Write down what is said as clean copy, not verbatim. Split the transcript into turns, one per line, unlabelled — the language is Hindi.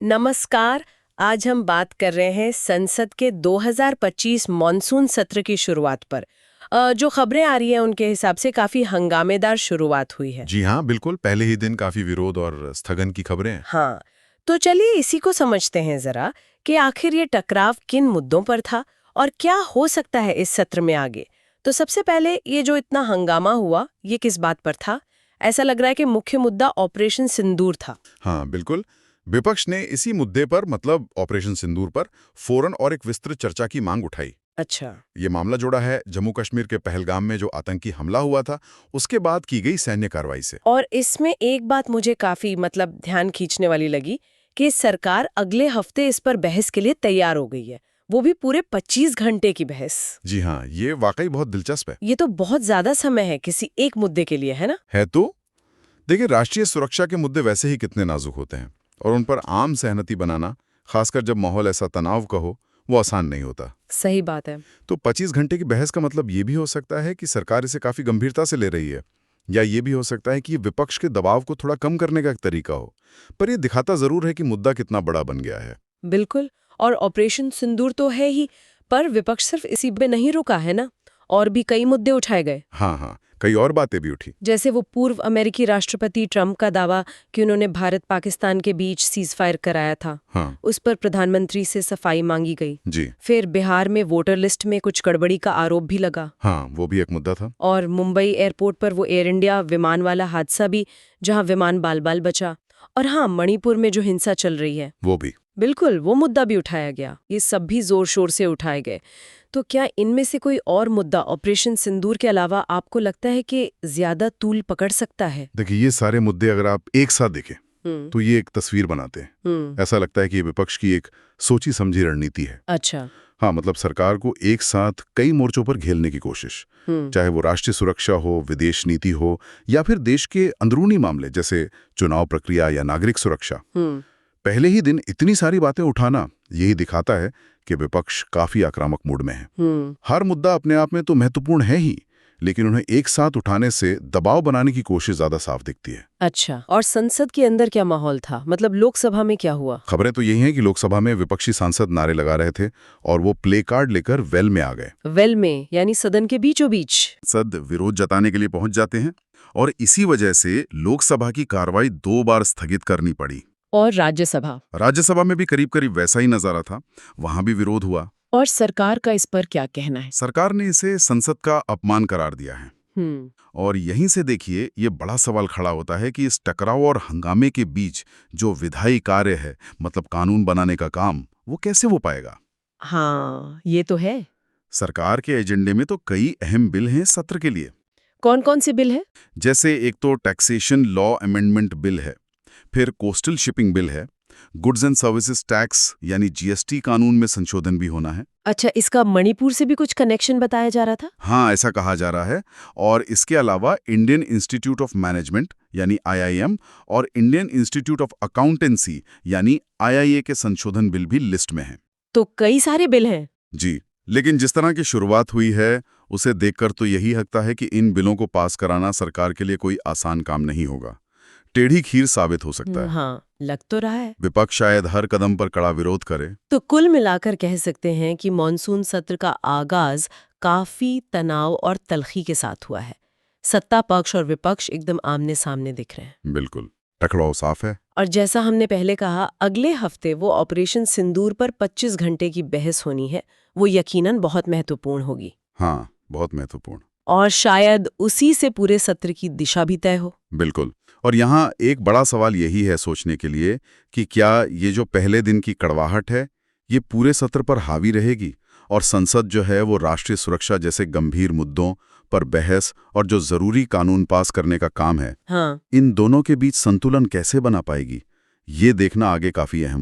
नमस्कार। आज हम बात कर रहे हैं संसद के 2025 मॉनसून सत्र की शुरुआत पर। जो खबरें आ रही हैं उनके हिसाब से काफी हंगामेदार शुरुआत हुई है।
जी हाँ, बिल्कुल। पहले ही दिन काफी विरोध और स्थगन की खबरें हैं।
हाँ, तो चलिए इसी को समझते हैं जरा कि आखिर ये टकराव किन मुद्दों पर था और क्या हो सकता है इस सत्र में आगे। तो सबसे पहले ये जो इतना हंगामा हुआ ये किस बात पर था? ऐसा लग रहा है कि मुख्य मुद्दा ऑपरेशन सिंदूर था।
हाँ, बिल्कुल। विपक्ष ने इसी मुद्दे पर मतलब ऑपरेशन सिंदूर पर फौरन और एक विस्तृत चर्चा की मांग उठाई।
अच्छा।
ये मामला जोड़ा है जम्मू कश्मीर के पहलगाम में जो आतंकी हमला हुआ था, उसके बाद की गई सैन्य कार्रवाई से।
और इसमें एक बात मुझे काफी ध्यान खींचने वाली लगी कि सरकार अगले हफ्ते इस पर बहस के लिए तैयार हो गई है, वो भी पूरे 25 घंटे की बहस।
जी हाँ, ये वाकई बहुत दिलचस्प है।
ये तो बहुत ज्यादा समय है किसी एक मुद्दे के लिए, है ना?
है तो देखिए, राष्ट्रीय सुरक्षा के मुद्दे वैसे ही कितने नाजुक होते हैं और उन पर आम सहमति बनाना, खासकर जब माहौल ऐसा तनाव का हो, वो आसान नहीं होता।
सही बात है।
तो 25 घंटे की बहस का मतलब ये भी हो सकता है कि सरकार इसे काफी गंभीरता से ले रही है, या ये भी हो सकता है कि ये विपक्ष के दबाव को थोड़ा कम करने का एक तरीका हो। पर ये दिखाता जरूर है कि मुद्दा कितना बड़ा बन गया है।
बिल्कुल। और ऑपरेशन सिंदूर तो है ही, पर विपक्ष सिर्फ इसी पे नहीं रुका है ना, और भी कई मुद्दे उठाए गए।
हाँ हाँ, कई और बातें भी उठी।
जैसे वो पूर्व अमेरिकी राष्ट्रपति ट्रंप का दावा कि उन्होंने भारत पाकिस्तान के बीच सीजफायर कराया था।
हाँ
उस पर प्रधानमंत्री से सफाई मांगी गई।
जी।
फिर बिहार में वोटर लिस्ट में कुछ गड़बड़ी का आरोप भी लगा।
हाँ, वो भी एक मुद्दा था।
और मुंबई एयरपोर्ट पर वो एयर इंडिया विमान वाला हादसा भी, जहां विमान बाल बाल बचा। और हाँ, मणिपुर में जो हिंसा चल रही है,
वो भी।
बिल्कुल वो मुद्दा भी उठाया गया। ये सब भी जोर शोर से उठाए गए। तो क्या इनमें से कोई और मुद्दा ऑपरेशन सिंदूर के अलावा आपको लगता है कि ज्यादा तूल पकड़ सकता है?
देखिए, ये सारे मुद्दे अगर आप एक साथ देखें तो ये एक तस्वीर बनाते हैं। ऐसा लगता है कि ये विपक्ष की एक सोची समझी रणनीति है।
अच्छा।
हाँ, मतलब सरकार को एक साथ कई मोर्चों पर घेरने की कोशिश, चाहे वो राष्ट्रीय सुरक्षा हो, विदेश नीति हो, या फिर देश के अंदरूनी मामले जैसे चुनाव प्रक्रिया या नागरिक सुरक्षा। पहले ही दिन इतनी सारी बातें उठाना यही दिखाता है कि विपक्ष काफी आक्रामक मूड में है। हर मुद्दा अपने आप में तो महत्वपूर्ण है ही, लेकिन उन्हें एक साथ उठाने से दबाव बनाने की कोशिश ज्यादा साफ दिखती है।
अच्छा, और संसद के अंदर क्या माहौल था? मतलब लोकसभा में क्या हुआ?
खबरें तो यही हैं कि लोकसभा में विपक्षी सांसद नारे लगा रहे थे और वो प्ले कार्ड लेकर वेल में आ गए।
वेल में यानी सदन के बीचों बीच?
सद विरोध जताने के लिए पहुंच जाते हैं और इसी वजह से लोकसभा की कार्रवाई 2 बार स्थगित करनी पड़ी।
और राज्यसभा
में भी करीब करीब वैसा ही नजारा था। वहां भी विरोध हुआ।
और सरकार का इस पर क्या कहना है?
सरकार ने इसे संसद का अपमान करार दिया है। और यहीं से देखिए, ये बड़ा सवाल खड़ा होता है कि इस टकराव और हंगामे के बीच जो विधायी कार्य है, मतलब कानून बनाने का काम, वो कैसे हो पाएगा?
हाँ, ये तो है।
सरकार के एजेंडे में तो कई अहम बिल हैं सत्र के लिए।
कौन कौन से बिल है?
जैसे एक तो टैक्सेशन लॉ अमेंडमेंट बिल है, फिर कोस्टल शिपिंग बिल है, गुड्स एंड सर्विसेज टैक्स यानी जीएसटी कानून में संशोधन भी होना है।
अच्छा, इसका मणिपुर से भी कुछ कनेक्शन बताया जा रहा था?
हाँ, ऐसा कहा जा रहा है। और इसके अलावा इंडियन इंस्टीट्यूट ऑफ मैनेजमेंट यानी आईआईएम और इंडियन इंस्टीट्यूट ऑफ अकाउंटेंसी यानी आईआईए के संशोधन बिल भी लिस्ट में हैं।
तो कई सारे बिल हैं।
जी, लेकिन जिस तरह की शुरुआत हुई है उसे देखकर तो यही लगता है कि इन बिलों को पास कराना सरकार के लिए कोई आसान काम नहीं होगा। टेढ़ी खीर साबित हो सकता है।
हाँ, लग तो रहा है।
विपक्ष शायद हर कदम पर कड़ा विरोध करे।
तो कुल मिलाकर कह सकते हैं कि मॉनसून सत्र का आगाज काफी तनाव और तल्खी के साथ हुआ है। सत्ता पक्ष और विपक्ष एकदम आमने सामने दिख रहे हैं।
बिल्कुल, टकराव साफ है।
और जैसा हमने पहले कहा, अगले हफ्ते वो ऑपरेशन सिंदूर पर 25 घंटे की बहस होनी है। वो यकीनन बहुत महत्वपूर्ण होगी।
हाँ, बहुत महत्वपूर्ण।
और शायद उसी से पूरे सत्र की दिशा भी तय हो।
बिल्कुल। और यहाँ एक बड़ा सवाल यही है सोचने के लिए कि क्या ये जो पहले दिन की कड़वाहट है, ये पूरे सत्र पर हावी रहेगी और संसद जो है वो राष्ट्रीय सुरक्षा जैसे गंभीर मुद्दों पर बहस और जो जरूरी कानून पास करने का काम है,
हाँ,
इन दोनों के बीच संतुलन कैसे बना पाएगी, ये देखना आगे काफी अहम हो।